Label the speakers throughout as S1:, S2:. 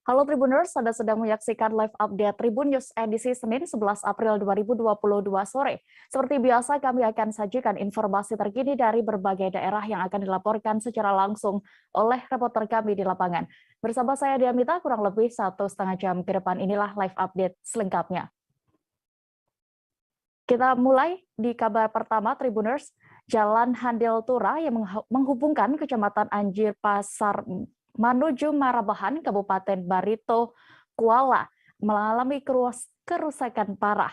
S1: Halo Tribuners, Anda sedang menyaksikan live update Tribun News edisi Senin 11 April 2022 sore. Seperti biasa, kami akan sajikan informasi terkini dari berbagai daerah yang akan dilaporkan secara langsung oleh reporter kami di lapangan. Bersama saya Diamita, kurang lebih 1,5 jam ke depan inilah live update selengkapnya. Kita mulai di kabar pertama Tribuners, Jalan Handil Tura yang menghubungkan Kecamatan Anjir Pasar menuju Marabahan, Kabupaten Barito, Kuala, mengalami kerusakan parah.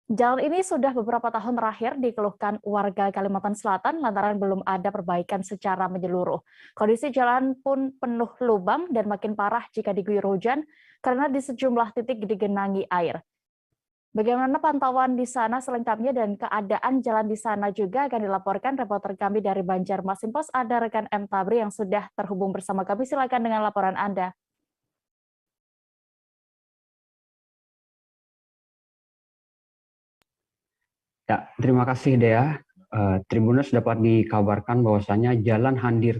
S1: Jalan ini sudah beberapa tahun terakhir dikeluhkan warga Kalimantan Selatan lantaran belum ada perbaikan secara menyeluruh. Kondisi jalan pun penuh lubang dan makin parah jika diguyur hujan karena di sejumlah titik digenangi air. Bagaimana pantauan di sana selengkapnya dan keadaan jalan di sana juga akan dilaporkan reporter kami dari Banjarmasin Pos. Ada rekan M. Tabri yang sudah terhubung bersama kami. Silakan dengan laporan Anda.
S2: Ya, terima kasih Dea. Tribuners dapat dikabarkan bahwasanya Jalan Handil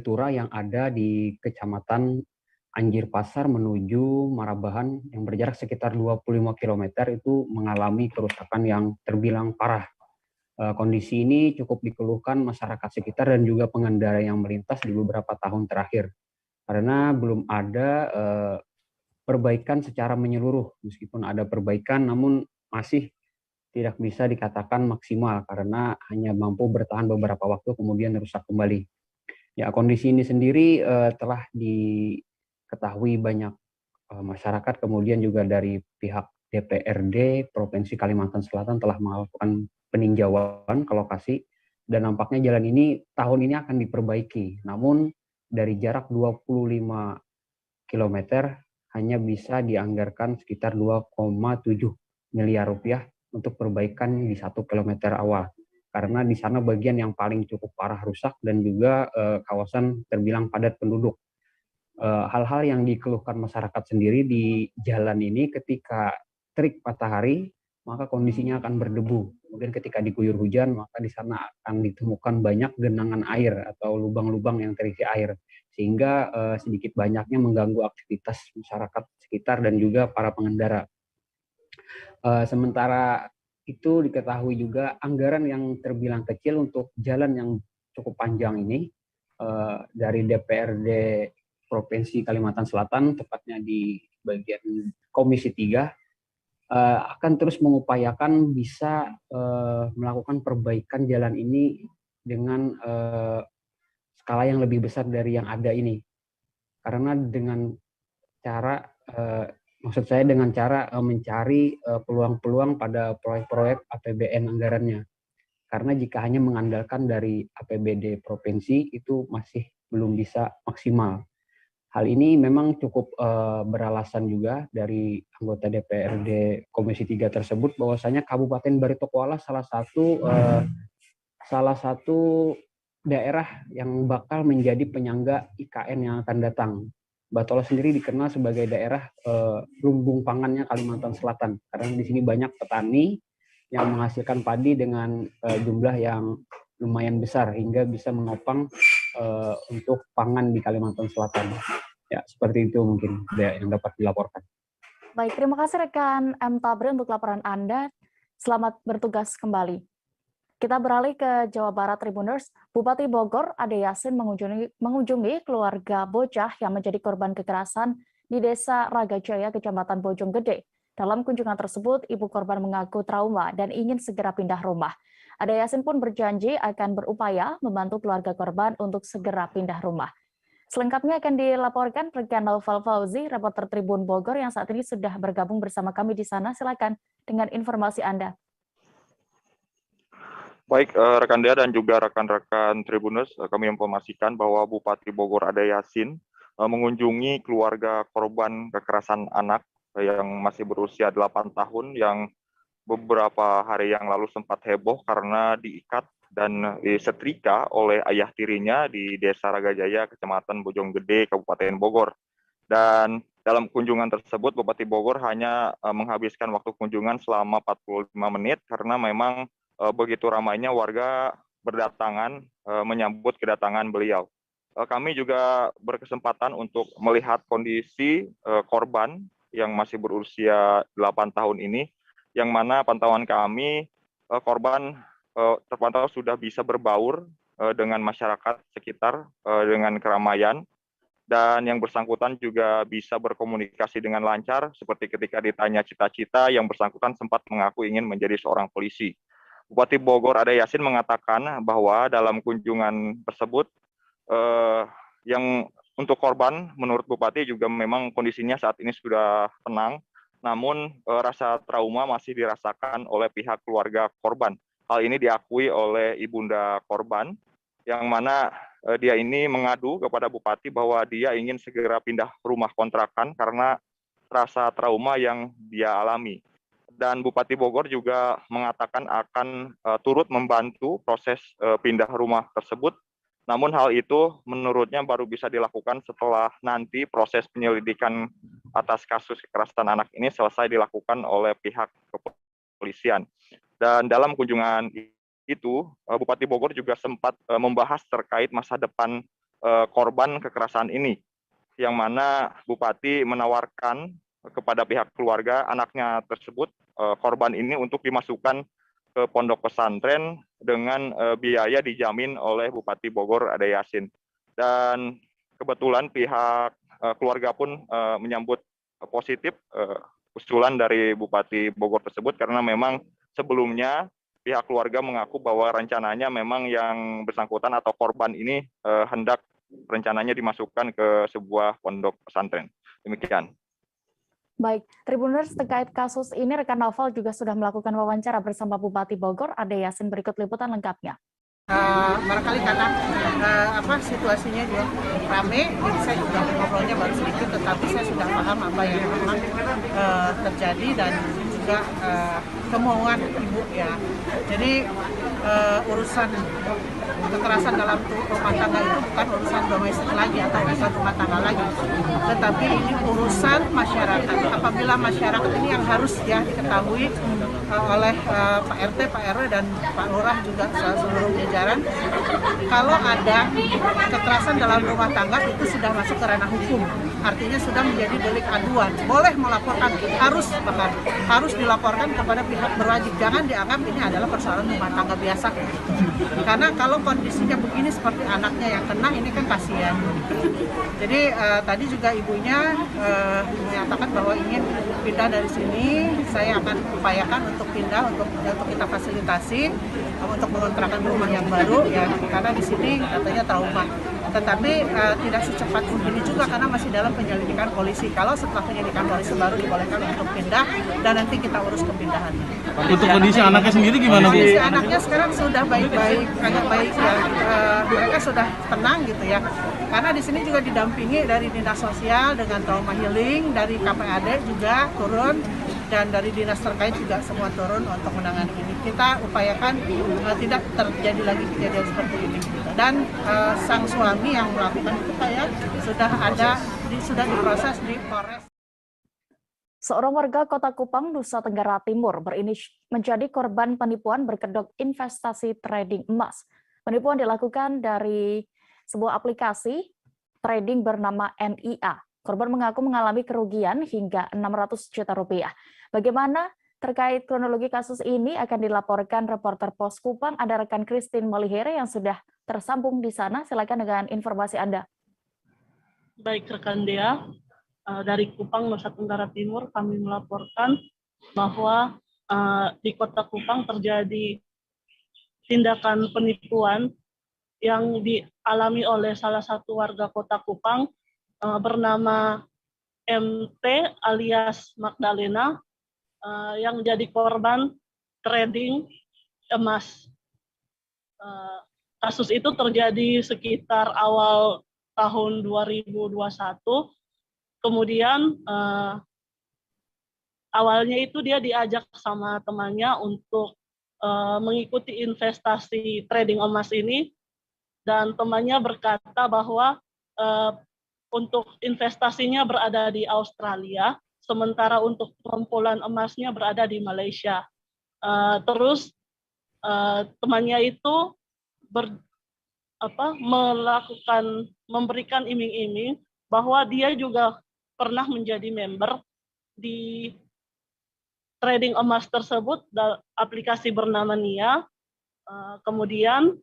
S2: Tura yang ada di Kecamatan Anjir Pasar menuju Marabahan yang berjarak sekitar 25 km itu mengalami kerusakan yang terbilang parah. Kondisi ini cukup dikeluhkan masyarakat sekitar dan juga pengendara yang melintas di beberapa tahun terakhir. Karena belum ada perbaikan secara menyeluruh. Meskipun ada perbaikan namun masih tidak bisa dikatakan maksimal karena hanya mampu bertahan beberapa waktu kemudian rusak kembali. Ya, kondisi ini sendiri telah diketahui banyak masyarakat, kemudian juga dari pihak DPRD Provinsi Kalimantan Selatan telah melakukan peninjauan ke lokasi dan nampaknya jalan ini tahun ini akan diperbaiki. Namun dari jarak 25 km hanya bisa dianggarkan sekitar 2,7 miliar rupiah untuk perbaikan di 1 kilometer awal. Karena di sana bagian yang paling cukup parah rusak dan juga kawasan terbilang padat penduduk. Hal-hal yang dikeluhkan masyarakat sendiri di jalan ini ketika terik matahari, maka kondisinya akan berdebu. Kemudian ketika diguyur hujan, maka di sana akan ditemukan banyak genangan air atau lubang-lubang yang terisi air. Sehingga sedikit banyaknya mengganggu aktivitas masyarakat sekitar dan juga para pengendara. Sementara itu diketahui juga anggaran yang terbilang kecil untuk jalan yang cukup panjang ini dari DPRD Provinsi Kalimantan Selatan, tepatnya di bagian Komisi 3, akan terus mengupayakan bisa melakukan perbaikan jalan ini dengan skala yang lebih besar dari yang ada ini. Karena dengan cara maksud saya dengan cara mencari peluang-peluang pada proyek-proyek APBN anggarannya. Karena jika hanya mengandalkan dari APBD provinsi itu masih belum bisa maksimal. Hal ini memang cukup beralasan juga dari anggota DPRD Komisi 3 tersebut bahwasanya Kabupaten Barito Kuala salah satu daerah yang bakal menjadi penyangga IKN yang akan datang. Batola sendiri dikenal sebagai daerah lumbung pangannya Kalimantan Selatan karena di sini banyak petani yang menghasilkan padi dengan jumlah yang lumayan besar hingga bisa menopang untuk pangan di Kalimantan Selatan. Ya, seperti itu mungkin yang dapat dilaporkan.
S1: Baik, terima kasih rekan M. Tabri untuk laporan Anda. Selamat bertugas kembali. Kita beralih ke Jawa Barat Tribuners. Bupati Bogor Ade Yasin mengunjungi keluarga bocah yang menjadi korban kekerasan di Desa Ragajaya, Kecamatan Bojonggede. Dalam kunjungan tersebut, ibu korban mengaku trauma dan ingin segera pindah rumah. Ade Yasin pun berjanji akan berupaya membantu keluarga korban untuk segera pindah rumah. Selengkapnya akan dilaporkan rekan Naufal Fauzi, reporter Tribun Bogor yang saat ini sudah bergabung bersama kami di sana. Silakan dengan informasi Anda.
S3: Baik, rekan Dea dan juga rekan-rekan Tribuners, kami informasikan bahwa Bupati Bogor Ade Yasin mengunjungi keluarga korban kekerasan anak yang masih berusia 8 tahun yang beberapa hari yang lalu sempat heboh karena diikat dan disetrika oleh ayah tirinya di Desa Ragajaya, Kecamatan Bojonggede, Kabupaten Bogor. Dan dalam kunjungan tersebut, Bupati Bogor hanya menghabiskan waktu kunjungan selama 45 menit karena memang begitu ramainya warga berdatangan menyambut kedatangan beliau. kami juga berkesempatan untuk melihat kondisi korban yang masih berusia 8 tahun ini, yang mana pantauan kami korban terpantau sudah bisa berbaur dengan masyarakat sekitar dengan keramaian, dan yang bersangkutan juga bisa berkomunikasi dengan lancar, seperti ketika ditanya cita-cita, yang bersangkutan sempat mengaku ingin menjadi seorang polisi. Bupati Bogor Ade Yasin mengatakan bahwa dalam kunjungan tersebut, yang untuk korban menurut Bupati juga memang kondisinya saat ini sudah tenang, namun rasa trauma masih dirasakan oleh pihak keluarga korban. Hal ini diakui oleh ibunda korban, yang mana dia ini mengadu kepada Bupati bahwa dia ingin segera pindah rumah kontrakan karena rasa trauma yang dia alami. Dan Bupati Bogor juga mengatakan akan turut membantu proses pindah rumah tersebut. Namun hal itu menurutnya baru bisa dilakukan setelah nanti proses penyelidikan atas kasus kekerasan anak ini selesai dilakukan oleh pihak kepolisian. Dan dalam kunjungan itu, Bupati Bogor juga sempat membahas terkait masa depan korban kekerasan ini, yang mana Bupati menawarkan kepada pihak keluarga anaknya tersebut, korban ini, untuk dimasukkan ke pondok pesantren dengan biaya dijamin oleh Bupati Bogor Ade Yasin. Dan kebetulan pihak keluarga pun menyambut positif usulan dari Bupati Bogor tersebut, karena memang sebelumnya pihak keluarga mengaku bahwa rencananya memang yang bersangkutan atau korban ini hendak rencananya dimasukkan ke sebuah pondok pesantren. Demikian.
S1: Baik, Tribuners, terkait kasus ini rekan Novel juga sudah melakukan wawancara bersama Bupati Bogor Ade Yasin. Berikut liputan lengkapnya.
S4: Barangkali karena situasinya juga rame, jadi saya juga ngobrolnya baru sedikit, tetapi saya sudah paham apa yang memang terjadi dan juga kemauan ibu ya. Jadi urusan kekerasan dalam rumah tangga itu bukan urusan domestik lagi atau urusan rumah tangga lagi, tetapi ini urusan masyarakat. Apabila masyarakat ini yang harus ya diketahui oleh Pak RT, Pak RW, dan Pak Lurah juga seluruh jajaran, kalau ada kekerasan dalam rumah tangga itu sudah masuk ke ranah hukum, artinya sudah menjadi delik aduan. Boleh melaporkan, harus dilaporkan kepada pihak berwajib. Jangan dianggap ini adalah persoalan rumah tangga biasa. Karena kalau kondisinya begini seperti anaknya yang kena, ini kan kasihan. Jadi tadi juga ibunya menyatakan bahwa ingin pindah dari sini. Saya akan upayakan untuk pindah, untuk kita fasilitasi untuk mengontrakan rumah yang baru ya, karena di sini katanya trauma. Tetapi tidak secepat begini juga karena masih dalam penyelidikan polisi. Kalau setelah penyelidikan polisi baru dibolehkan untuk pindah dan nanti kita urus kepindahannya.
S5: Untuk kondisi anaknya sendiri gimana, Bu?
S4: Kondisi anaknya sekarang sudah baik-baik, agak baik ya. Mereka sudah tenang gitu ya. Karena di sini juga didampingi dari Dinas Sosial dengan trauma healing, dari KPAD juga turun, dan dari dinas terkait juga semua turun untuk menangani ini. Kita upayakan tidak terjadi lagi kejadian seperti ini. Dan sang suami yang melakukan itu sudah diproses di Polres.
S1: Seorang warga Kota Kupang, Nusa Tenggara Timur menjadi korban penipuan berkedok investasi trading emas. Penipuan dilakukan dari sebuah aplikasi trading bernama NIA. Korban mengaku mengalami kerugian hingga 600 juta rupiah. Bagaimana terkait kronologi kasus ini akan dilaporkan reporter Pos Kupang, ada rekan Christine Malihere yang sudah tersambung di sana. Silakan dengan informasi Anda.
S6: Baik rekan Dea, dari Kupang, Nusa Tenggara Timur kami melaporkan bahwa di Kota Kupang terjadi tindakan penipuan yang dialami oleh salah satu warga Kota Kupang bernama MT alias Magdalena yang menjadi korban trading emas. Kasus itu terjadi sekitar awal tahun 2021. Kemudian awalnya itu dia diajak sama temannya untuk mengikuti investasi trading emas ini, dan temannya berkata bahwa untuk investasinya berada di Australia, sementara untuk pengumpulan emasnya berada di Malaysia. Terus temannya itu memberikan iming-iming bahwa dia juga pernah menjadi member di trading emas tersebut, aplikasi bernama Nia. Kemudian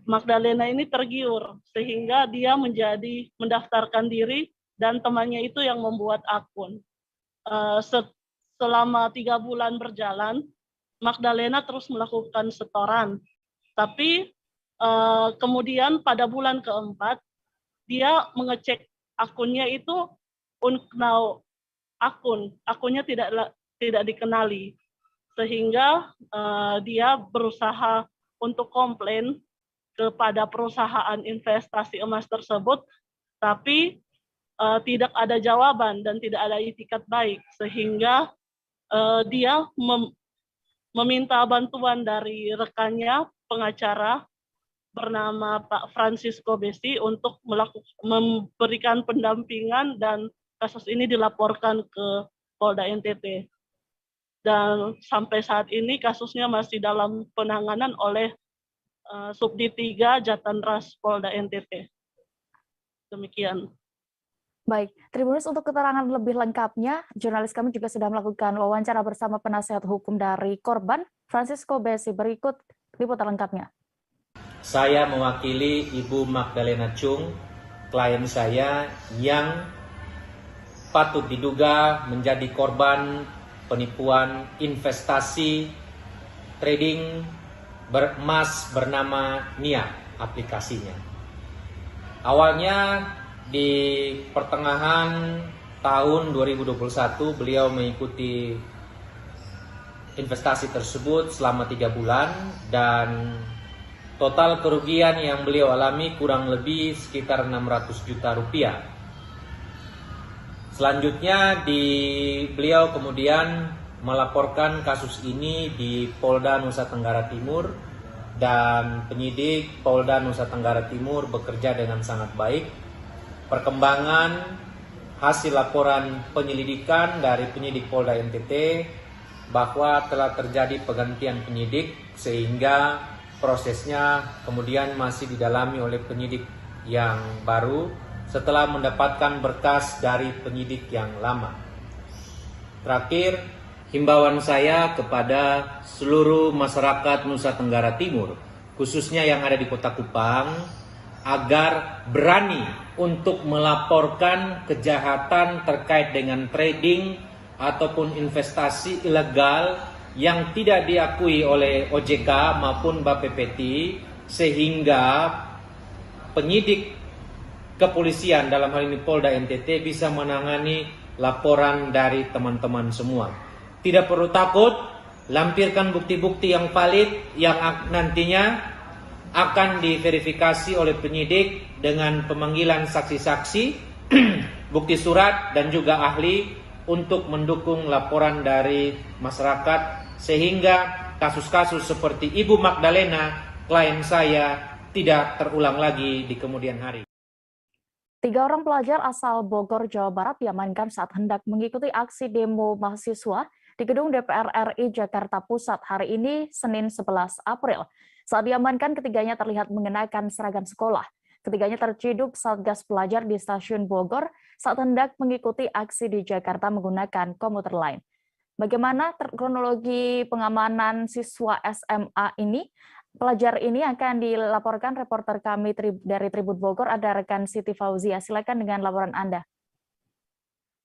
S6: Magdalena ini tergiur sehingga dia mendaftarkan diri dan temannya itu yang membuat akun. Selama 3 bulan berjalan, Magdalena terus melakukan setoran. Tapi kemudian pada bulan keempat, dia mengecek akunnya itu unknown akunnya tidak dikenali, sehingga dia berusaha untuk komplain kepada perusahaan investasi emas tersebut, tapi tidak ada jawaban dan tidak ada itikat baik, sehingga dia meminta bantuan dari rekannya pengacara bernama Pak Francisco Besi untuk memberikan pendampingan, dan kasus ini dilaporkan ke Polda NTT. Dan sampai saat ini kasusnya masih dalam penanganan oleh Subdit 3 Jatanras Polda NTT. Demikian.
S1: Baik, Tribuners, untuk keterangan lebih lengkapnya, jurnalis kami juga sudah melakukan wawancara bersama penasihat hukum dari korban, Francisco Besi. Berikut liputan lengkapnya.
S7: Saya mewakili Ibu Magdalena Chung, klien saya yang patut diduga menjadi korban penipuan investasi trading emas bernama Nia aplikasinya. Awalnya di pertengahan tahun 2021 beliau mengikuti investasi tersebut selama 3 bulan dan total kerugian yang beliau alami kurang lebih sekitar 600 juta rupiah. Selanjutnya beliau kemudian melaporkan kasus ini di Polda Nusa Tenggara Timur, dan penyidik Polda Nusa Tenggara Timur bekerja dengan sangat baik. Perkembangan hasil laporan penyelidikan dari penyidik Polda NTT bahwa telah terjadi pergantian penyidik, sehingga prosesnya kemudian masih didalami oleh penyidik yang baru setelah mendapatkan berkas dari penyidik yang lama. Terakhir, himbauan saya kepada seluruh masyarakat Nusa Tenggara Timur, khususnya yang ada di Kota Kupang, agar berani untuk melaporkan kejahatan terkait dengan trading ataupun investasi ilegal yang tidak diakui oleh OJK maupun Bapepeti, sehingga penyidik kepolisian dalam hal ini Polda NTT bisa menangani laporan dari teman-teman semua. Tidak perlu takut, lampirkan bukti-bukti yang valid yang nantinya akan diverifikasi oleh penyidik dengan pemanggilan saksi-saksi, bukti surat dan juga ahli untuk mendukung laporan dari masyarakat, sehingga kasus-kasus seperti Ibu Magdalena, klien saya, tidak terulang lagi di kemudian hari.
S1: 3 orang pelajar asal Bogor, Jawa Barat diamankan saat hendak mengikuti aksi demo mahasiswa di gedung DPR RI Jakarta Pusat hari ini, Senin 11 April. Saat diamankan, ketiganya terlihat mengenakan seragam sekolah. Ketiganya terciduk Satgas Pelajar di stasiun Bogor saat hendak mengikuti aksi di Jakarta menggunakan komuter lain. Bagaimana kronologi pengamanan siswa SMA ini? Pelajar ini akan dilaporkan reporter kami dari Tribun Bogor, ada rekan Siti Fauzia. Silakan dengan laporan Anda.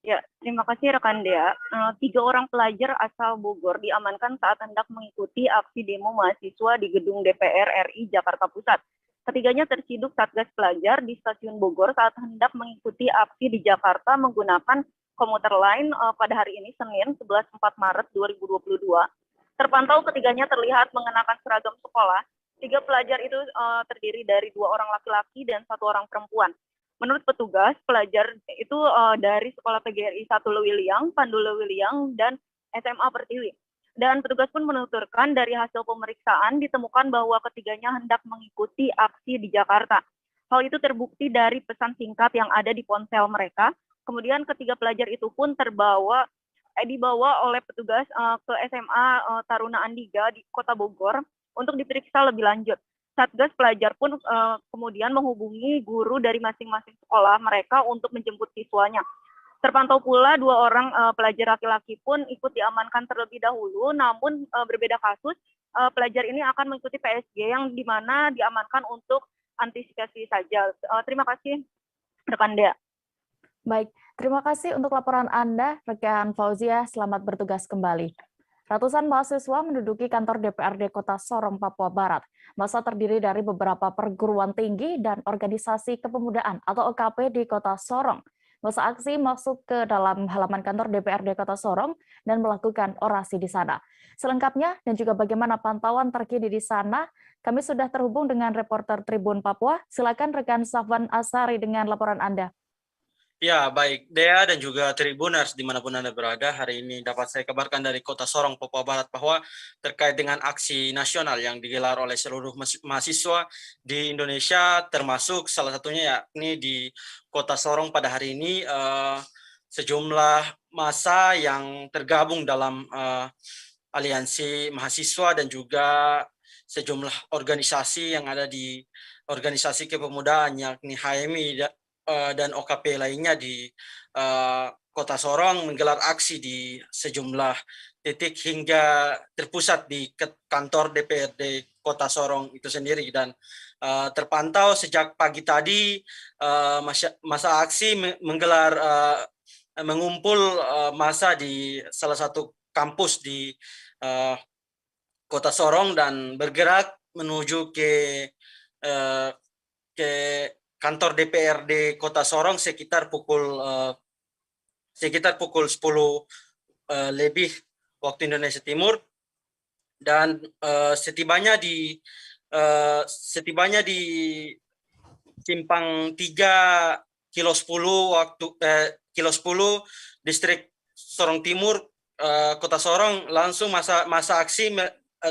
S8: Ya, terima kasih rekan Dea. 3 orang pelajar asal Bogor diamankan saat hendak mengikuti aksi demo mahasiswa di gedung DPR RI Jakarta Pusat. Ketiganya terciduk Satgas Pelajar di stasiun Bogor saat hendak mengikuti aksi di Jakarta menggunakan komuter lain pada hari ini, Senin 11 Maret 2022. Terpantau ketiganya terlihat mengenakan seragam sekolah. 3 pelajar itu terdiri dari 2 orang laki-laki dan 1 orang perempuan. Menurut petugas, pelajar itu dari Sekolah PGRI 1 Lewiliang, Pandu Lewiliang, dan SMA Pertiwi. Dan petugas pun menuturkan dari hasil pemeriksaan ditemukan bahwa ketiganya hendak mengikuti aksi di Jakarta. Hal itu terbukti dari pesan singkat yang ada di ponsel mereka. Kemudian ketiga pelajar itu pun dibawa oleh petugas ke SMA Taruna Andiga di Kota Bogor untuk diperiksa lebih lanjut. Satgas pelajar pun kemudian menghubungi guru dari masing-masing sekolah mereka untuk menjemput siswanya. Terpantau pula 2 orang pelajar laki-laki pun ikut diamankan terlebih dahulu, namun berbeda kasus, pelajar ini akan mengikuti PSG yang di mana diamankan untuk antisipasi saja. Terima kasih, rekan Dea.
S1: Baik, terima kasih untuk laporan Anda, rekan Fauzia. Selamat bertugas kembali. Ratusan mahasiswa menduduki kantor DPRD Kota Sorong, Papua Barat. Massa terdiri dari beberapa perguruan tinggi dan organisasi kepemudaan atau OKP di Kota Sorong. Massa aksi masuk ke dalam halaman kantor DPRD Kota Sorong dan melakukan orasi di sana. Selengkapnya dan juga bagaimana pantauan terkini di sana, kami sudah terhubung dengan reporter Tribun Papua. Silakan rekan Safwan Asari dengan laporan Anda.
S5: Ya, baik. Dea dan juga Tribuners dimanapun Anda berada, hari ini dapat saya kabarkan dari Kota Sorong, Papua Barat, bahwa terkait dengan aksi nasional yang digelar oleh seluruh mahasiswa di Indonesia, termasuk salah satunya yakni di Kota Sorong pada hari ini, sejumlah massa yang tergabung dalam aliansi mahasiswa dan juga sejumlah organisasi yang ada di organisasi kepemudaan yakni HMI dan OKP lainnya di Kota Sorong menggelar aksi di sejumlah titik hingga terpusat di kantor DPRD Kota Sorong itu sendiri, dan terpantau sejak pagi tadi masa aksi menggelar mengumpul massa di salah satu kampus di Kota Sorong dan bergerak menuju ke kantor DPRD Kota Sorong sekitar pukul 10 lebih waktu Indonesia Timur, dan setibanya di simpang 3 kilo 10 kilo 10 distrik Sorong Timur, Kota Sorong, langsung masa aksi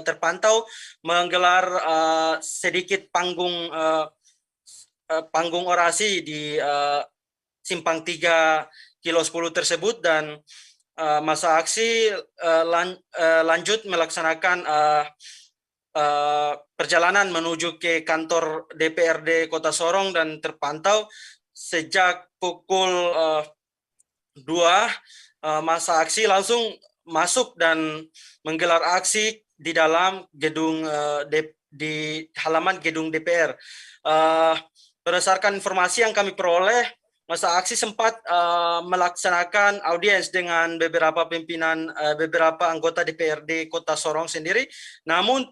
S5: terpantau menggelar sedikit panggung orasi di simpang 3 kilo 10 tersebut, dan masa aksi lanjut melaksanakan perjalanan menuju ke kantor DPRD Kota Sorong, dan terpantau sejak pukul 2 masa aksi langsung masuk dan menggelar aksi di dalam gedung di halaman gedung DPR. Berdasarkan informasi yang kami peroleh, masa aksi sempat melaksanakan audiens dengan beberapa pimpinan, beberapa anggota DPRD Kota Sorong sendiri. Namun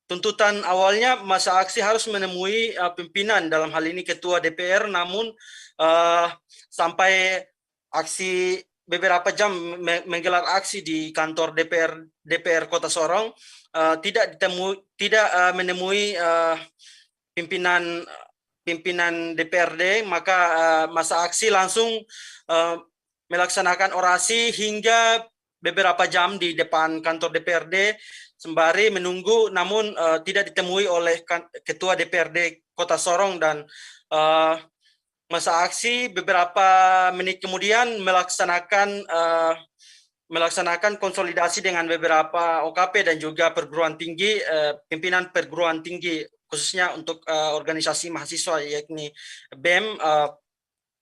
S5: tuntutan awalnya masa aksi harus menemui pimpinan, dalam hal ini Ketua DPR. Namun sampai aksi beberapa jam menggelar aksi di kantor DPR Kota Sorong, tidak menemui pimpinan DPRD, maka masa aksi langsung melaksanakan orasi hingga beberapa jam di depan kantor DPRD sembari menunggu, namun tidak ditemui oleh Ketua DPRD Kota Sorong, dan masa aksi beberapa menit kemudian melaksanakan konsolidasi dengan beberapa OKP dan juga perguruan tinggi, pimpinan perguruan tinggi, khususnya untuk organisasi mahasiswa yakni BEM,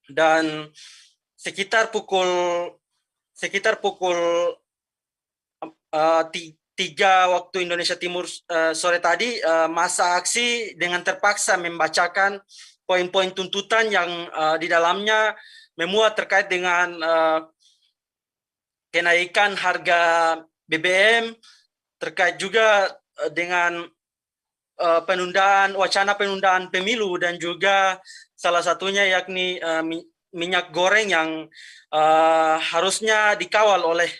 S5: dan sekitar pukul 3 waktu Indonesia Timur sore tadi, masa aksi dengan terpaksa membacakan poin-poin tuntutan yang di dalamnya memuat terkait dengan kenaikan harga BBM, terkait juga dengan wacana penundaan pemilu, dan juga salah satunya yakni minyak goreng yang harusnya dikawal oleh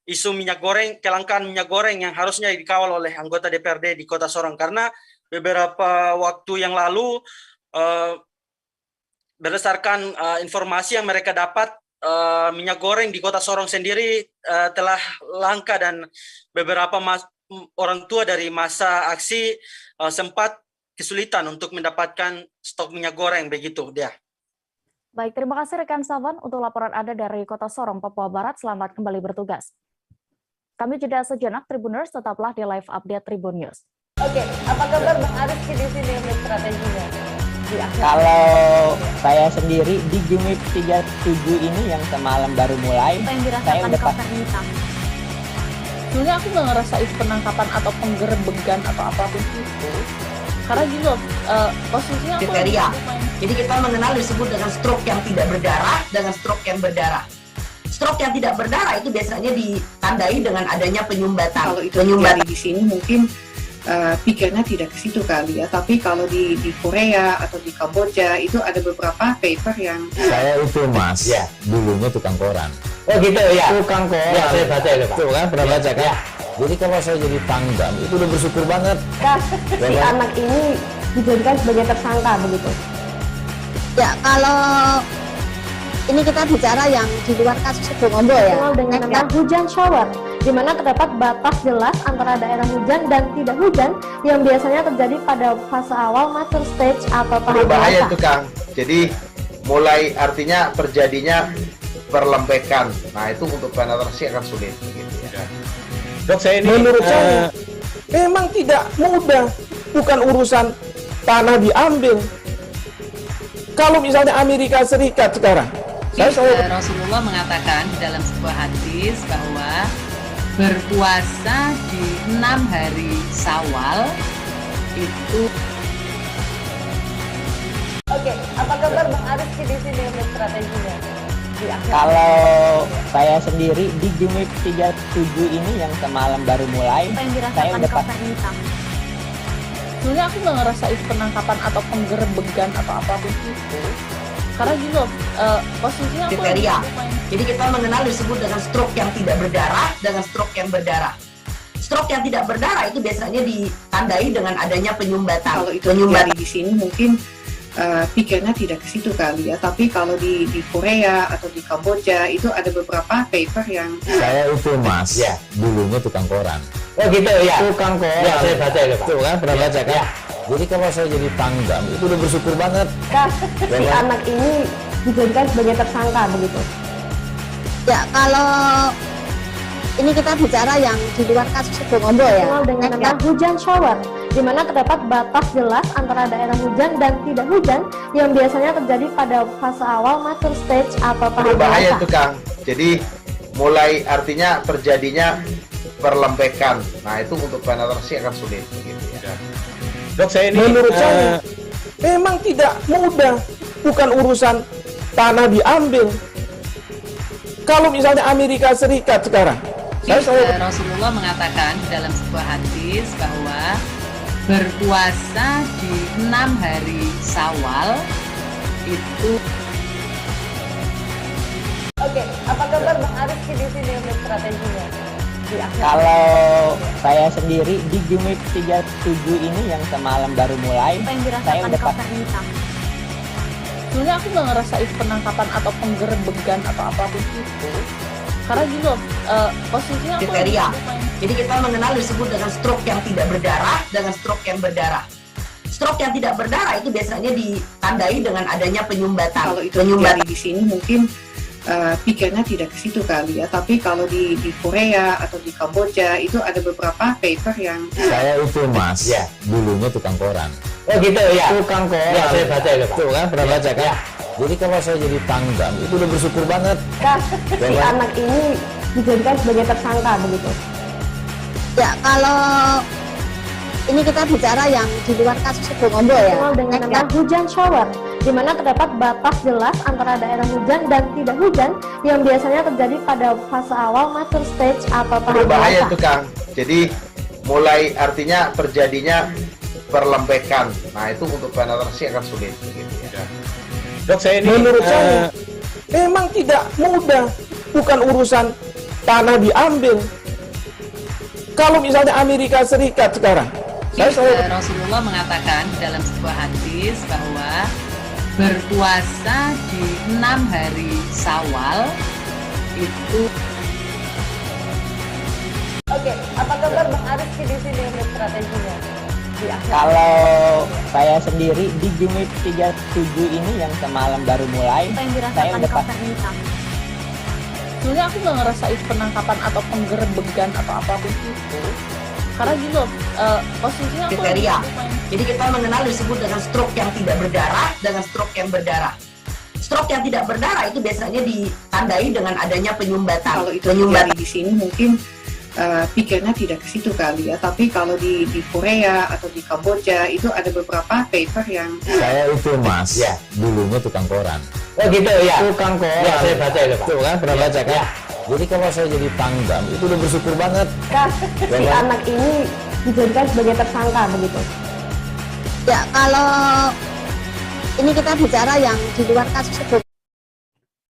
S5: isu minyak goreng, kelangkaan minyak goreng yang harusnya dikawal oleh anggota DPRD di Kota Sorong, karena beberapa waktu yang lalu berdasarkan informasi yang mereka dapat, minyak goreng di Kota Sorong sendiri telah langka, dan beberapa orang tua dari masa aksi sempat kesulitan untuk mendapatkan stok minyak goreng, begitu dia.
S1: Baik, terima kasih rekan Savan untuk laporan Anda dari Kota Sorong, Papua Barat. Selamat kembali bertugas. Kami jeda sejenak, Tribuners, tetaplah di live update Tribun News. Oke, apa kabar Bang Aris di sini untuk strateginya?
S9: Kalau saya sendiri di Jumit 37 ini yang semalam baru mulai,
S1: Apa yang
S9: saya
S1: dirasakan
S9: udah
S1: Kapten Hitam?
S6: Sebenarnya aku nggak ngerasain penangkapan atau penggerebegan atau apapun itu. Karena gini loh, posisinya aku
S10: Kriteria.
S6: lagi main.
S10: Jadi kita mengenal disebut dengan stroke yang tidak berdarah dengan stroke yang berdarah. Stroke yang tidak berdarah itu biasanya ditandai dengan adanya penyumbatan.
S4: Kalau itu terjadi di sini mungkin pikirnya tidak ke situ kali ya. Tapi kalau di Korea atau di Kamboja itu ada beberapa paper yang
S11: Saya itu Mas, dulunya tukang koran.
S7: Oh gitu ya.
S11: Tukang koran.
S7: Ya, saya baca itu Pak.
S11: Tuh kan, pernah baca kan? Jadi kalau saya jadi pangdam, itu udah bersyukur banget.
S1: Si anak ini dijadikan sebagai tersangka begitu.
S12: Ya, kalau ini kita bicara yang di luar kasus Bongombo ya.
S1: Dengan nama hujan shower, di mana terdapat batas jelas antara daerah hujan dan tidak hujan yang biasanya terjadi pada fase awal mature stage atau tahap
S13: berbahaya
S1: dewasa.
S13: itu Kang. Jadi mulai artinya terjadinya perlembekan. Nah itu untuk penetrasi akan sulit. Gitu ya.
S7: Dok, saya ini
S14: Menurut saya memang tidak mudah, bukan urusan tanah diambil. Kalau misalnya Amerika Serikat sekarang,
S15: Rasulullah mengatakan di dalam sebuah hadis bahwa berpuasa di 6 hari Syawal itu.
S1: Oke, apa kabar Bang Aris di sini untuk strateginya?
S9: Kalau saya sendiri di Jumit 37 ini yang semalam baru mulai,
S1: Apa yang
S9: saya
S1: dirasakan
S9: udah
S1: Kapten Hitam?
S6: Sebenarnya aku nggak ngerasain penangkapan atau penggerebegan atau apapun itu. Karena gini loh, posisinya aku lagi
S10: Kriteria.
S6: main.
S10: Jadi kita mengenal disebut dengan stroke yang tidak berdarah dengan stroke yang berdarah. Stroke yang tidak berdarah itu biasanya ditandai dengan adanya penyumbatan.
S4: kalau itu terjadi di sini mungkin pikirnya tidak ke situ kali ya. Tapi kalau di Korea atau di Kamboja itu ada beberapa paper yang
S11: Saya itu Mas, dulunya tukang koran.
S7: Oh gitu ya.
S11: Tukang koran.
S7: Ya, saya baca itu Pak.
S11: Tuh kan, pernah baca kan? Jadi kalau saya jadi pangdam, itu udah bersyukur banget.
S1: Si anak ini dijadikan sebagai tersangka begitu.
S12: Ya, kalau ini kita bicara yang di luar kasus Bongombo ya.
S1: Dengan nama hujan shower, di mana terdapat batas jelas antara daerah hujan dan tidak hujan yang biasanya terjadi pada fase awal mature stage atau tahap
S13: Berbahaya
S1: dewasa.
S13: itu Kang. Jadi mulai artinya terjadinya perlembekan. Nah itu untuk penetrasi akan sulit. Gitu ya.
S7: Dok, saya ini
S14: menurut saya memang tidak mudah, bukan urusan tanah diambil. Kalau misalnya Amerika Serikat sekarang,
S15: Rasulullah mengatakan di dalam sebuah hadis bahwa berpuasa di 6 hari Syawal itu.
S1: Oke, apa kabar Bang Aris di sini untuk strateginya?
S9: Kalau saya sendiri di Jumit 37 ini yang semalam baru mulai,
S1: Apa yang
S9: saya
S1: dirasakan
S9: udah
S1: Kapten Hitam?
S6: Sebenarnya aku nggak ngerasain penangkapan atau penggerebegan atau apapun itu. Karena gini loh, posisinya aku lagi
S10: Kriteria.
S6: main.
S10: Jadi kita mengenal disebut dengan stroke yang tidak berdarah dengan stroke yang berdarah. Stroke yang tidak berdarah itu biasanya ditandai dengan adanya penyumbatan.
S4: kalau itu terjadi di sini mungkin pikirnya tidak ke situ kali ya. Tapi kalau di Korea atau di Kamboja itu ada beberapa paper yang
S11: Saya itu Mas, dulunya tukang koran.
S7: Oh gitu ya.
S11: Tukang koran.
S7: Ya, saya baca itu Pak.
S11: Tuh kan, pernah baca kan? Jadi kalau saya jadi pangdam, itu udah bersyukur banget.
S1: Si anak ini dijadikan sebagai tersangka begitu.
S12: Ya, kalau ini kita bicara yang di luar kasus Bongombo ya.
S1: Dengan nama hujan shower, di mana terdapat batas jelas antara daerah hujan dan tidak hujan yang biasanya terjadi pada fase awal mature stage atau tahap
S13: Berbahaya
S1: dewasa.
S13: itu Kang. Jadi mulai artinya terjadinya perlembekan. Nah itu untuk penetrasi akan sulit. Gitu ya.
S7: Dok, saya ini
S14: menurut saya memang tidak mudah, bukan urusan tanah diambil. Kalau misalnya Amerika Serikat sekarang,
S15: Rasulullah mengatakan di dalam sebuah hadis bahwa berpuasa di 6 hari Syawal itu.
S1: Oke, apa kabar Bang Aris di sini untuk strateginya?
S9: Kalau saya sendiri di Jumit 37 ini yang semalam baru mulai,
S1: Apa yang
S9: saya
S1: dirasakan
S9: udah
S1: Kapten Hitam?
S6: Sebenarnya aku nggak ngerasain penangkapan atau penggerebegan atau apapun itu. Karena gini loh, posisinya aku
S10: kriteria. Jadi kita mengenal disebut dengan stroke yang tidak berdarah dengan stroke yang berdarah. Stroke yang tidak berdarah itu biasanya ditandai dengan adanya penyumbatan.
S16: Kalau itu terjadi di sini mungkin pikirnya tidak ke situ kali ya. Tapi kalau di Korea atau di Kamboja itu ada beberapa paper yang
S11: saya itu mas, ya dulunya tukang koran.
S9: Oh gitu ya.
S11: Tukang koran.
S9: Ya, saya baca itu Pak.
S11: Tuh kan pernah baca kan?
S9: Ya.
S11: Jadi kalau saya jadi pangdam itu udah bersyukur banget.
S12: Si anak ini dijadikan sebagai tersangka begitu. Ya, kalau ini kita bicara yang di luar kasus hukum.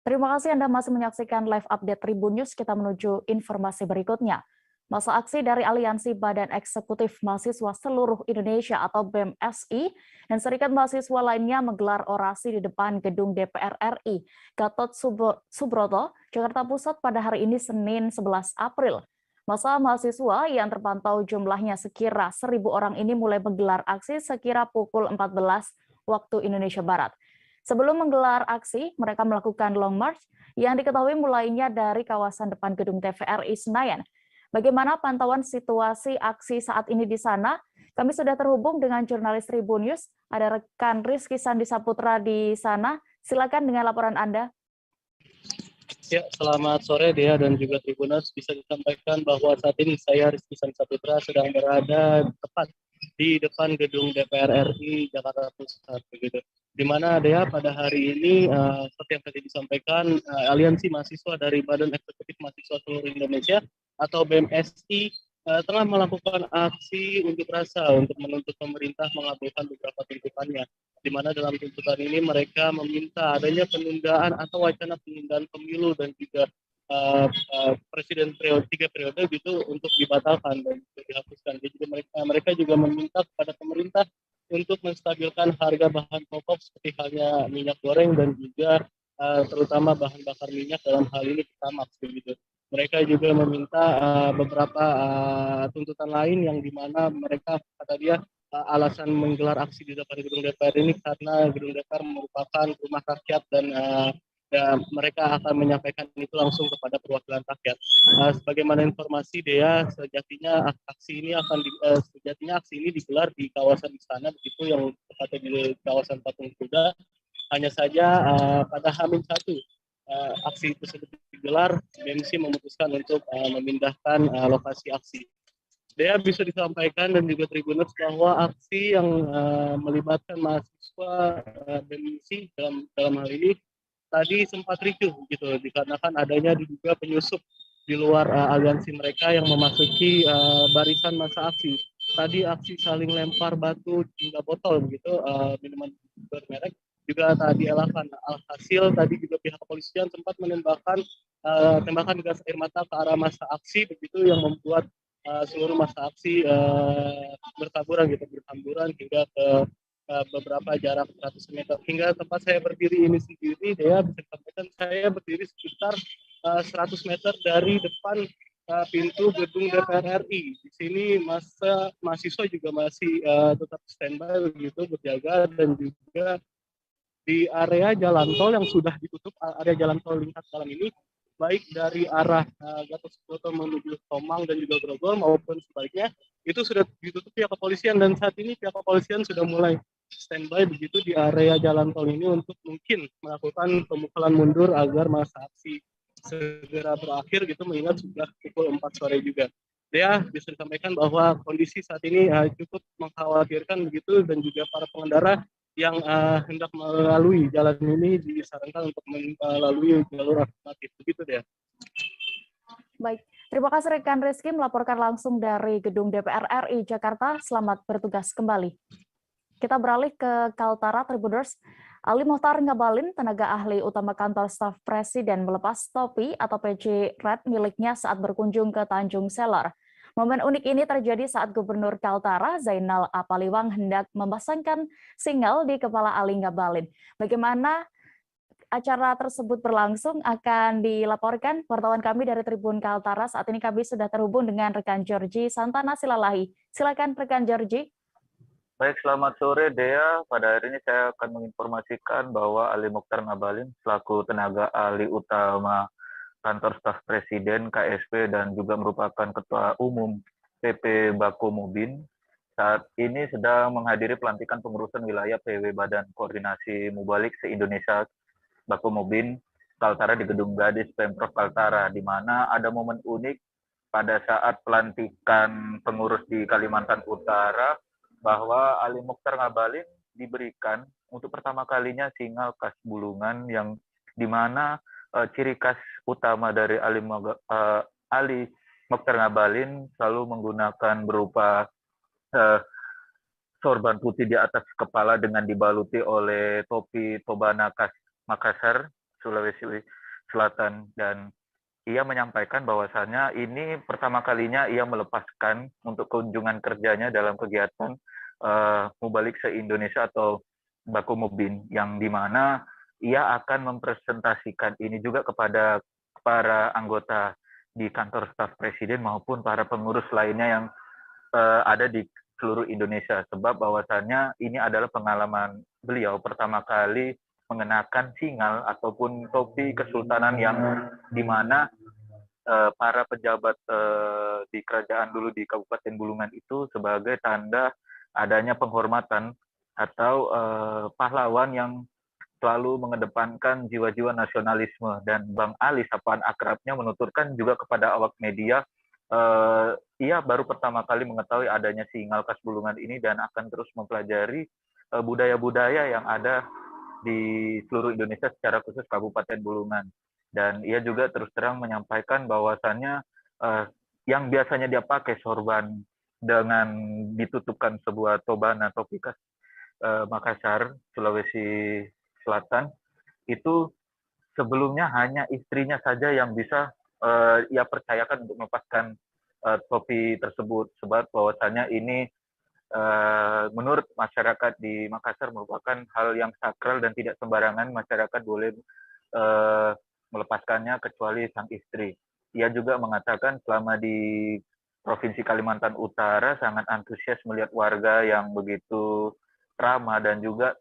S1: Terima kasih Anda masih menyaksikan live update Tribun News. Kita menuju informasi berikutnya. Masa aksi dari Aliansi Badan Eksekutif Mahasiswa Seluruh Indonesia atau BEMSI dan serikat mahasiswa lainnya menggelar orasi di depan gedung DPR RI Gatot Subroto, Jakarta Pusat pada hari ini Senin 11 April. Masa mahasiswa yang terpantau jumlahnya sekira 1.000 orang ini mulai menggelar aksi sekira pukul 14 waktu Indonesia Barat. Sebelum menggelar aksi, mereka melakukan long march yang diketahui mulainya dari kawasan depan gedung TVRI Senayan. Bagaimana pantauan situasi aksi saat ini di sana? Kami sudah terhubung dengan jurnalis Tribun News. Ada rekan Rizky Sandi Saputra di sana. Silakan dengan laporan Anda.
S17: Ya, selamat sore Dea dan juga Tribuners. Bisa disampaikan bahwa saat ini saya Rizky Sandi Saputra sedang berada tepat di depan gedung DPR RI Jakarta Pusat begitu. Di mana Dea pada hari ini seperti yang tadi disampaikan Aliansi Mahasiswa dari Badan Eksekutif Mahasiswa Seluruh Indonesia atau BEMSI tengah melakukan aksi unjuk rasa untuk menuntut pemerintah mengabulkan beberapa tuntutannya. Di mana dalam tuntutan ini mereka meminta adanya penundaan atau wacana penundaan pemilu dan juga presiden periode 3 periode gitu untuk dibatalkan dan dihapuskan. Jadi mereka juga meminta kepada pemerintah untuk menstabilkan harga bahan pokok seperti halnya minyak goreng dan juga terutama bahan bakar minyak dalam hal ini Pertamax begitu. Mereka juga meminta beberapa tuntutan lain yang dimana mereka kata dia alasan menggelar aksi di depan gedung DPR ini karena gedung DPR merupakan rumah rakyat dan mereka akan menyampaikan itu langsung kepada perwakilan rakyat. Sebagaimana informasi Dea, sejatinya aksi ini digelar di kawasan istana begitu yang tepatnya di kawasan Patung Kuda. Hanya saja pada H-1 aksi tersebut digelar, BEMSI memutuskan untuk memindahkan lokasi aksi. Dea, bisa disampaikan dan juga Tribuners bahwa aksi yang melibatkan mahasiswa BEMSI dalam hal ini tadi sempat ricuh gitu dikarenakan adanya diduga penyusup di luar aliansi mereka yang memasuki barisan masa aksi. Tadi aksi saling lempar batu hingga botol begitu, minuman bermerek juga tadi dielakkan. Alhasil tadi juga pihak kepolisian sempat menembakkan tembakan gas air mata ke arah masa aksi begitu yang membuat seluruh masa aksi berhamburan hingga ke beberapa jarak 100 meter. Hingga tempat saya berdiri ini sendiri, Dea bisa disampaikan saya berdiri sekitar 100 meter dari depan pintu gedung DPR RI. Di sini mahasiswa juga masih tetap standby begitu berjaga dan juga di area jalan tol yang sudah ditutup, area jalan tol lintas dalam ini, baik dari arah Gatot Subroto menuju Tomang dan juga Grogol maupun sebaliknya, itu sudah ditutup pihak kepolisian dan saat ini pihak kepolisian sudah mulai standby begitu di area jalan tol ini untuk mungkin melakukan pemukulan mundur agar masa aksi segera berakhir gitu mengingat sudah pukul 4 sore juga. Dea, bisa disampaikan bahwa kondisi saat ini cukup mengkhawatirkan begitu dan juga para pengendara yang hendak melalui jalan ini disarankan untuk melalui jalur alternatif. Begitu Dea.
S1: Baik, terima kasih rekan Rizky melaporkan langsung dari gedung DPR RI Jakarta. Selamat bertugas kembali. Kita beralih ke Kaltara Tribuners. Ali Mohtar Ngabalin, tenaga ahli utama kantor staf Presiden, melepas topi atau peci red miliknya saat berkunjung ke Tanjung Selar. Momen unik ini terjadi saat Gubernur Kaltara, Zainal Apaliwang, hendak memasangkan singal di kepala Ali Ngabalin. Bagaimana acara tersebut berlangsung akan dilaporkan wartawan kami dari Tribun Kaltara. Saat ini kami sudah terhubung dengan rekan Georgie Santana Silalahi. Silakan rekan Georgie.
S18: Baik, selamat sore Dea. Pada hari ini saya akan menginformasikan bahwa Ali Mohtar Ngabalin selaku tenaga ahli utama kantor staf Presiden KSP dan juga merupakan Ketua Umum PP Bako Mubin saat ini sedang menghadiri pelantikan pengurusan wilayah PW Badan Koordinasi Mubalik se-Indonesia Bako Mubin Kaltara di Gedung Gadis Pemprov Kaltara, di mana ada momen unik pada saat pelantikan pengurus di Kalimantan Utara bahwa Ali Mokhtar Ngabalin diberikan untuk pertama kalinya singal khas Bulungan, yang di mana ciri khas utama dari Ali Mokhtar Ngabalin selalu menggunakan berupa sorban putih di atas kepala dengan dibaluti oleh topi Tobana khas Makassar, Sulawesi Selatan, dan ia menyampaikan bahwasannya ini pertama kalinya ia melepaskan untuk kunjungan kerjanya dalam kegiatan Mubalik se-Indonesia atau Bako Mubin, yang dimana ia akan mempresentasikan ini juga kepada para anggota di kantor staf presiden maupun para pengurus lainnya yang ada di seluruh Indonesia, sebab bahwasannya ini adalah pengalaman beliau pertama kali mengenakan singal ataupun topi kesultanan, yang dimana para pejabat di kerajaan dulu di Kabupaten Bulungan itu sebagai tanda adanya penghormatan atau pahlawan yang selalu mengedepankan jiwa-jiwa nasionalisme. Dan Bang Ali, sapaan akrabnya, menuturkan juga kepada awak media, ia baru pertama kali mengetahui adanya singal khas Bulungan ini dan akan terus mempelajari budaya-budaya yang ada di seluruh Indonesia, secara khusus Kabupaten Bulungan. Dan ia juga terus terang menyampaikan bahwasannya yang biasanya dia pakai sorban dengan ditutupkan sebuah toban atau topi khas Makassar, Sulawesi Selatan, itu sebelumnya hanya istrinya saja yang bisa ia percayakan untuk melepaskan topi tersebut, sebab bahwasannya ini menurut masyarakat di Makassar merupakan hal yang sakral dan tidak sembarangan masyarakat boleh melepaskannya kecuali sang istri. Ia juga mengatakan selama di Provinsi Kalimantan Utara sangat antusias melihat warga yang begitu ramah dan juga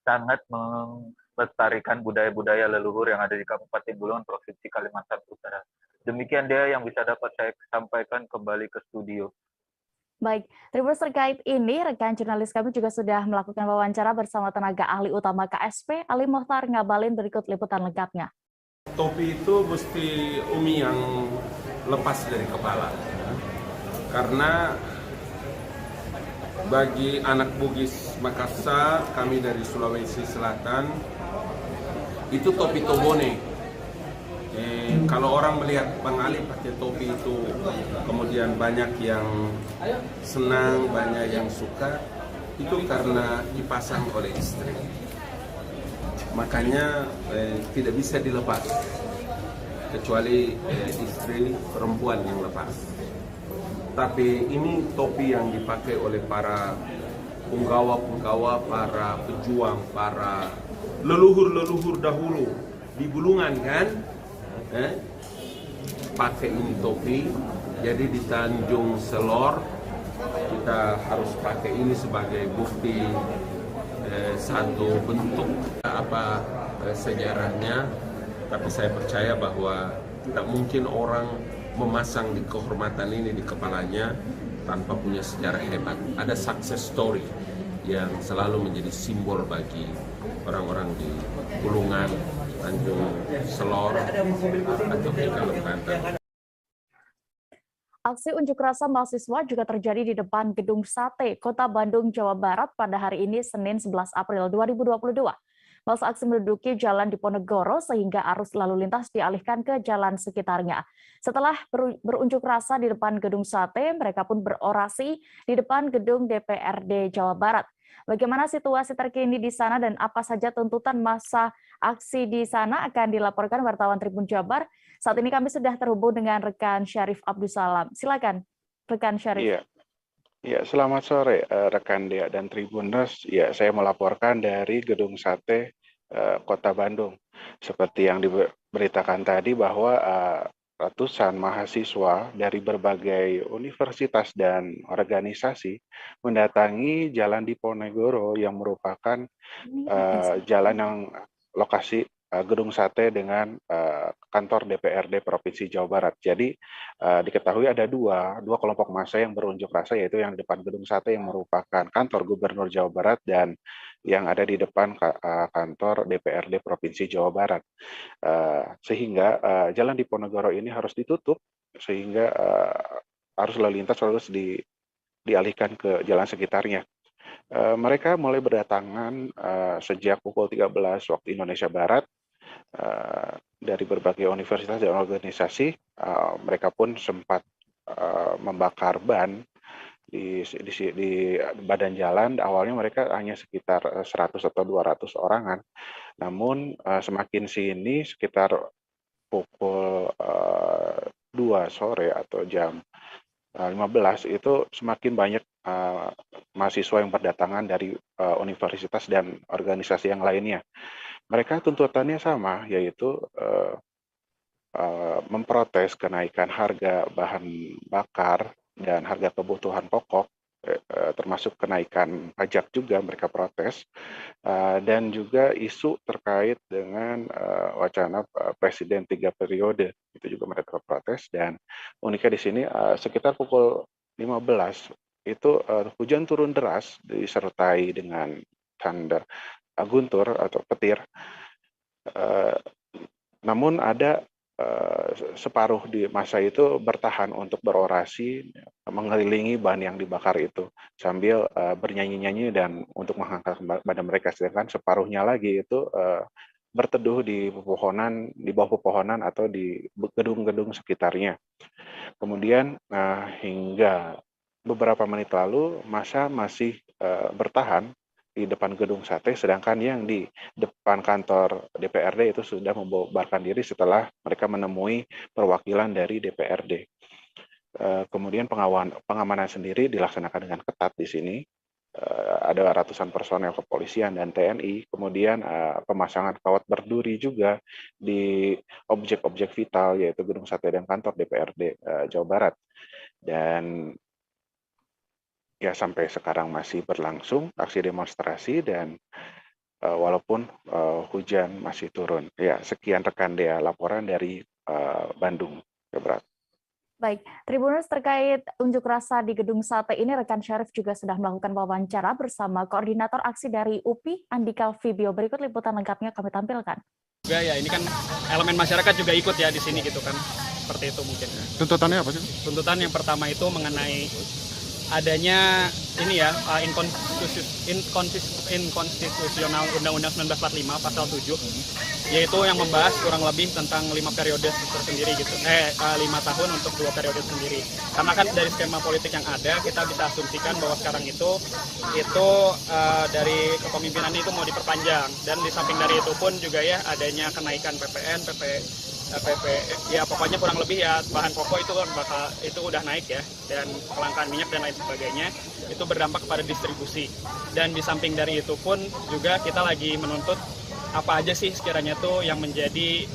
S18: sangat melestarikan budaya-budaya leluhur yang ada di Kabupaten Bulungan, Provinsi Kalimantan Utara. Demikian dia yang bisa dapat saya sampaikan, kembali ke studio.
S1: Baik, Tribuners, terkait ini, rekan jurnalis kami juga sudah melakukan wawancara bersama tenaga ahli utama KSP, Ali Mokhtar Ngabalin. Berikut liputan lengkapnya.
S19: Topi itu mesti Umi yang lepas dari kepala, karena bagi anak Bugis Makassar, kami dari Sulawesi Selatan, itu topi tobone. Kalau orang melihat Bang Ali pakai topi itu, kemudian banyak yang senang, banyak yang suka, itu karena dipasang oleh istri. Makanya tidak bisa dilepas, kecuali istri perempuan yang lepas. Tapi ini topi yang dipakai oleh para punggawa-punggawa, para pejuang, para leluhur-leluhur dahulu di Bulungan, kan? Pakai ini topi. Jadi di Tanjung Selor kita harus pakai ini sebagai bukti satu bentuk apa sejarahnya. Tapi saya percaya bahwa tidak mungkin orang memasang di kehormatan ini di kepalanya tanpa punya sejarah hebat. Ada success story yang selalu menjadi simbol bagi orang-orang di Bulungan, Tanjung Selor, atau di Kalimantan.
S1: Aksi unjuk rasa mahasiswa juga terjadi di depan Gedung Sate, Kota Bandung, Jawa Barat pada hari ini, Senin 11 April 2022. Masa aksi menduduki jalan Diponegoro sehingga arus lalu lintas dialihkan ke jalan sekitarnya. Setelah berunjuk rasa di depan Gedung Sate, mereka pun berorasi di depan Gedung DPRD Jawa Barat. Bagaimana situasi terkini di sana dan apa saja tuntutan masa aksi di sana akan dilaporkan wartawan Tribun Jabar. Saat ini kami sudah terhubung dengan rekan Syarif Abdussalam. Silakan, rekan Syarif.
S20: Ya, selamat sore rekan Dea dan Tribuners. Ya, saya melaporkan dari Gedung Sate Kota Bandung. Seperti yang diberitakan tadi bahwa ratusan mahasiswa dari berbagai universitas dan organisasi mendatangi Jalan Diponegoro yang merupakan jalan yang lokasi Gedung Sate dengan kantor DPRD Provinsi Jawa Barat. Jadi diketahui ada dua kelompok massa yang berunjuk rasa, yaitu yang di depan Gedung Sate yang merupakan kantor Gubernur Jawa Barat dan yang ada di depan kantor DPRD Provinsi Jawa Barat. Sehingga jalan Diponegoro ini harus ditutup, sehingga arus lalu lintas harus dialihkan ke jalan sekitarnya. Mereka mulai berdatangan sejak pukul 13 waktu Indonesia Barat dari berbagai universitas dan organisasi. Mereka pun sempat membakar ban di badan jalan. Awalnya mereka hanya sekitar 100 atau 200 orangan. Namun semakin sini sekitar pukul 2 sore atau jam 15 itu semakin banyak mahasiswa yang berdatangan dari universitas dan organisasi yang lainnya. Mereka tuntutannya sama, yaitu memprotes kenaikan harga bahan bakar dan harga kebutuhan pokok, termasuk kenaikan pajak juga mereka protes, dan juga isu terkait dengan wacana presiden 3 periode, itu juga mereka protes. Dan uniknya di sini sekitar pukul 15 itu hujan turun deras disertai dengan tanda guntur atau petir. Namun ada separuh di masa itu bertahan untuk berorasi mengelilingi ban yang dibakar itu sambil bernyanyi-nyanyi dan untuk mengangkat badan mereka, sedangkan separuhnya lagi itu berteduh di pepohonan, di bawah pepohonan atau di gedung-gedung sekitarnya. Kemudian hingga beberapa menit lalu massa masih bertahan di depan Gedung Sate, sedangkan yang di depan kantor DPRD itu sudah membubarkan diri setelah mereka menemui perwakilan dari DPRD. Kemudian pengamanan sendiri dilaksanakan dengan ketat di sini. Ada ratusan personel kepolisian dan TNI, kemudian pemasangan kawat berduri juga di objek-objek vital, yaitu Gedung Sate dan kantor DPRD Jawa Barat. Dan ya sampai sekarang masih berlangsung aksi demonstrasi dan walaupun hujan masih turun. Ya, sekian rekan Dea laporan dari Bandung, Jawa Barat.
S1: Baik, Tribuners, terkait unjuk rasa di Gedung Sate ini, rekan Syarif juga sudah melakukan wawancara bersama koordinator aksi dari UPI, Andika Vibio. Berikut liputan lengkapnya kami tampilkan.
S21: Juga ya, ini kan elemen masyarakat juga ikut ya di sini gitu kan, seperti itu mungkin. Tuntutannya apa sih? Tuntutan yang pertama itu mengenai adanya ini ya inkonstitusional Undang-Undang 1945 pasal 7, yaitu yang membahas kurang lebih tentang 5 periode tersendiri gitu, 5 tahun untuk 2 periode sendiri. Karena kan dari skema politik yang ada, kita bisa asumsikan bahwa sekarang itu dari kepemimpinan itu mau diperpanjang, dan di samping dari itu pun juga ya adanya kenaikan PPN, PP ya pokoknya kurang lebih ya bahan pokok itu kan itu udah naik ya, dan kelangkaan minyak dan lain sebagainya itu berdampak kepada distribusi. Dan di samping dari itu pun juga kita lagi menuntut apa aja sih sekiranya tuh yang menjadi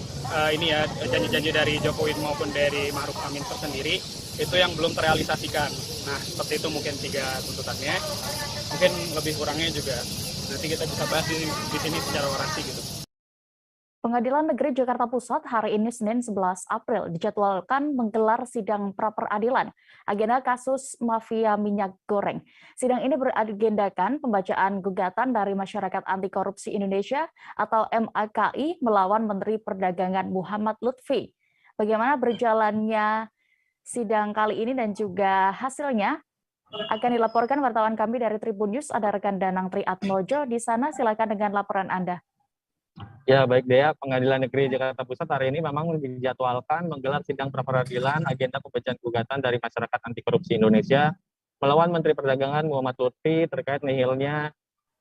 S21: ini ya janji-janji dari Jokowi maupun dari Ma'ruf Amin tersendiri itu yang belum terrealisasikan. Nah, seperti itu mungkin 3 tuntutannya. Mungkin lebih kurangnya juga nanti kita bisa bahas di sini secara orasi gitu.
S1: Pengadilan Negeri Jakarta Pusat hari ini Senin 11 April dijadwalkan menggelar sidang pra-peradilan agenda kasus mafia minyak goreng. Sidang ini beragendakan pembacaan gugatan dari Masyarakat Anti Korupsi Indonesia atau MAKI melawan Menteri Perdagangan Muhammad Lutfi. Bagaimana berjalannya sidang kali ini dan juga hasilnya akan dilaporkan wartawan kami dari Tribun News. Ada rekan Danang Triatmojo di sana. Silakan dengan laporan Anda.
S22: Ya, baik Dea, Pengadilan Negeri Jakarta Pusat hari ini memang dijadwalkan menggelar sidang pra-peradilan agenda pembacaan gugatan dari Masyarakat Anti Korupsi Indonesia melawan Menteri Perdagangan Muhammad Lutfi terkait nihilnya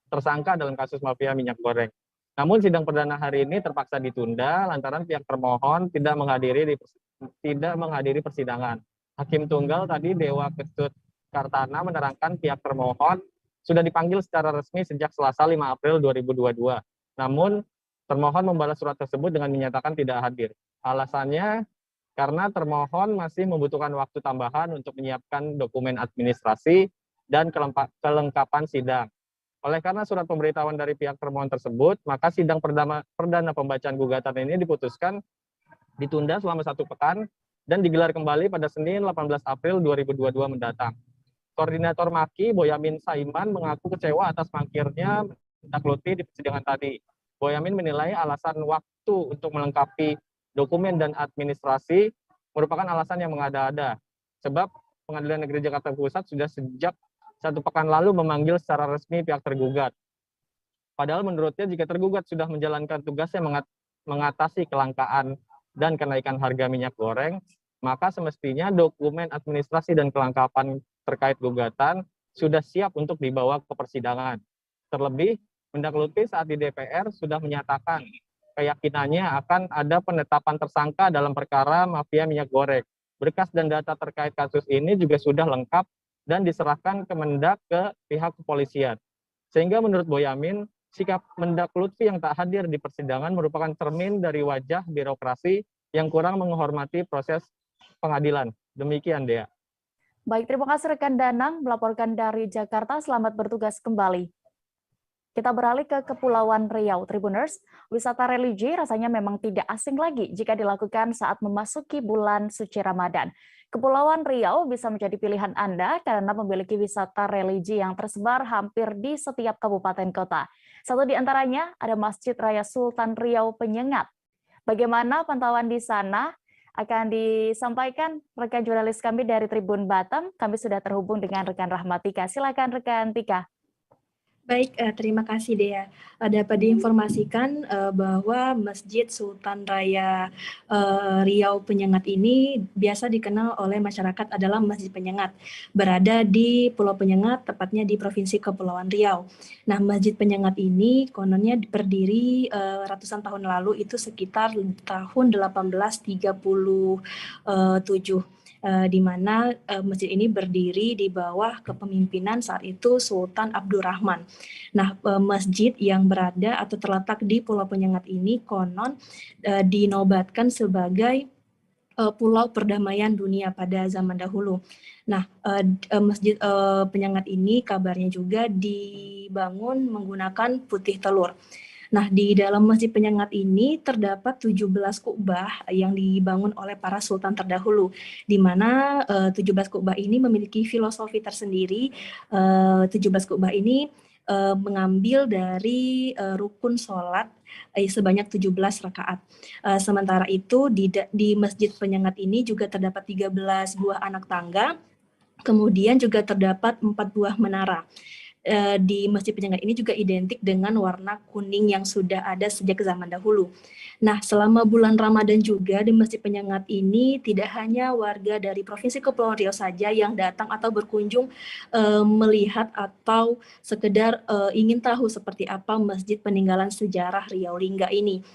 S22: tersangka dalam kasus mafia minyak goreng. Namun sidang perdana hari ini terpaksa ditunda lantaran pihak termohon tidak menghadiri persidangan. Hakim Tunggal tadi Dewa Ketut Kartana menerangkan pihak termohon sudah dipanggil secara resmi sejak Selasa 5 April 2022. Namun termohon membalas surat tersebut dengan menyatakan tidak hadir. Alasannya karena termohon masih membutuhkan waktu tambahan untuk menyiapkan dokumen administrasi dan kelengkapan sidang. Oleh karena surat pemberitahuan dari pihak termohon tersebut, maka sidang perdana pembacaan gugatan ini diputuskan ditunda selama 1 pekan dan digelar kembali pada Senin 18 April 2022 mendatang. Koordinator Maki, Boyamin Saiman, mengaku kecewa atas mangkirnya Mendak Lutfi di persidangan tadi. Boyamin menilai alasan waktu untuk melengkapi dokumen dan administrasi merupakan alasan yang mengada-ada. Sebab Pengadilan Negeri Jakarta Pusat sudah sejak 1 pekan lalu memanggil secara resmi pihak tergugat. Padahal menurutnya jika tergugat sudah menjalankan tugasnya mengatasi kelangkaan dan kenaikan harga minyak goreng, maka semestinya dokumen administrasi dan kelengkapan terkait gugatan sudah siap untuk dibawa ke persidangan. Terlebih, Mendak Lutfi saat di DPR sudah menyatakan keyakinannya akan ada penetapan tersangka dalam perkara mafia minyak goreng. Berkas dan data terkait kasus ini juga sudah lengkap dan diserahkan ke Mendak ke pihak kepolisian. Sehingga menurut Boyamin, sikap Mendak Lutfi yang tak hadir di persidangan merupakan cermin dari wajah birokrasi yang kurang menghormati proses pengadilan. Demikian, Dea.
S1: Baik, terima kasih rekan Danang melaporkan dari Jakarta. Selamat bertugas kembali. Kita beralih ke Kepulauan Riau, Tribuners. Wisata religi rasanya memang tidak asing lagi jika dilakukan saat memasuki bulan suci Ramadan. Kepulauan Riau bisa menjadi pilihan Anda karena memiliki wisata religi yang tersebar hampir di setiap kabupaten kota. Satu di antaranya ada Masjid Raya Sultan Riau Penyengat. Bagaimana pantauan di sana? Akan disampaikan rekan jurnalis kami dari Tribun Batam. Kami sudah terhubung dengan rekan Rahmatika. Silakan rekan Tika.
S2: Baik, terima kasih Dea. Dapat diinformasikan bahwa Masjid Sultan Raya Riau Penyengat ini biasa dikenal oleh masyarakat adalah Masjid Penyengat, berada di Pulau Penyengat, tepatnya di Provinsi Kepulauan Riau. Nah, Masjid Penyengat ini kononnya berdiri ratusan tahun lalu, itu sekitar tahun 1837. Di mana masjid ini berdiri di bawah kepemimpinan saat itu Sultan Abdurrahman. Nah, masjid yang berada atau terletak di Pulau Penyengat ini konon dinobatkan sebagai pulau perdamaian dunia pada zaman dahulu. Nah, Masjid Penyengat ini kabarnya juga dibangun menggunakan putih telur. Nah, di dalam Masjid Penyengat ini terdapat 17 kubah yang dibangun oleh para sultan terdahulu, di mana 17 kubah ini memiliki filosofi tersendiri. 17 kubah ini mengambil dari rukun sholat sebanyak 17 rakaat. Sementara itu di Masjid Penyengat ini juga terdapat 13 buah anak tangga, kemudian juga terdapat 4 buah menara. Di Masjid Penyengat ini juga identik dengan warna kuning yang sudah ada sejak zaman dahulu. Nah, selama bulan Ramadan juga di Masjid Penyengat ini tidak hanya warga dari Provinsi Kepulauan Riau saja yang datang atau berkunjung melihat atau sekedar ingin tahu seperti apa masjid peninggalan sejarah Riau Lingga ini.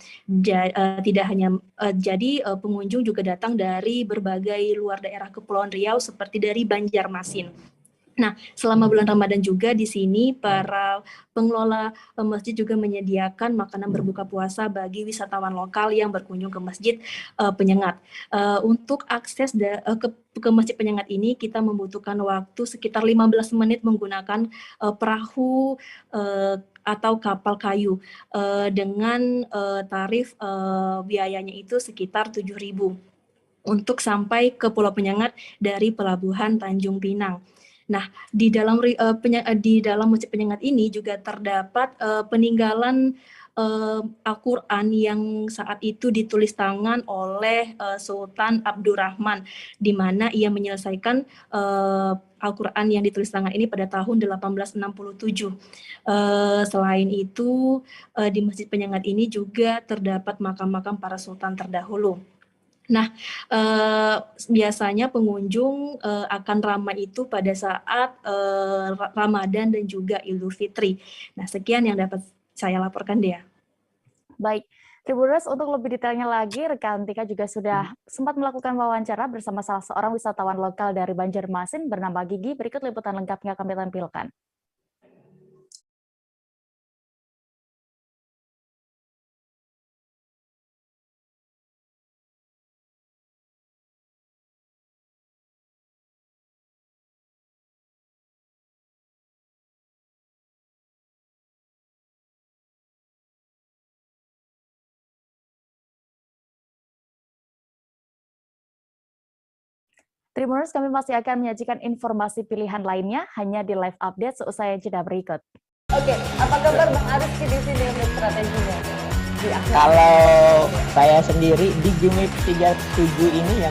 S2: Tidak hanya jadi pengunjung juga datang dari berbagai luar daerah Kepulauan Riau seperti dari Banjarmasin. Nah, selama bulan Ramadan juga di sini para pengelola masjid juga menyediakan makanan berbuka puasa bagi wisatawan lokal yang berkunjung ke Masjid Penyengat. Untuk akses ke Masjid Penyengat ini kita membutuhkan waktu sekitar 15 menit menggunakan perahu atau kapal kayu dengan tarif biayanya itu sekitar 7.000 untuk sampai ke Pulau Penyengat dari Pelabuhan Tanjung Pinang. Nah, di dalam Masjid Penyengat ini juga terdapat peninggalan Al-Quran yang saat itu ditulis tangan oleh Sultan Abdurrahman, di mana ia menyelesaikan Al-Quran yang ditulis tangan ini pada tahun 1867. Selain itu, di Masjid Penyengat ini juga terdapat makam-makam para sultan terdahulu. Nah, biasanya pengunjung akan ramai itu pada saat Ramadan dan juga Idul Fitri. Nah, sekian yang dapat saya laporkan, Dea.
S1: Baik, Tribuners, untuk lebih detailnya lagi, rekan Tika juga sudah sempat melakukan wawancara bersama salah seorang wisatawan lokal dari Banjarmasin bernama Gigi. Berikut liputan lengkapnya kami tampilkan. Tribuners, kami masih akan menyajikan informasi pilihan lainnya hanya di live update seusai jeda berikut.
S3: Oke, apa kabar Bang Aris di sini untuk strateginya?
S9: Kalau saya sendiri di Jumip 37 ini yang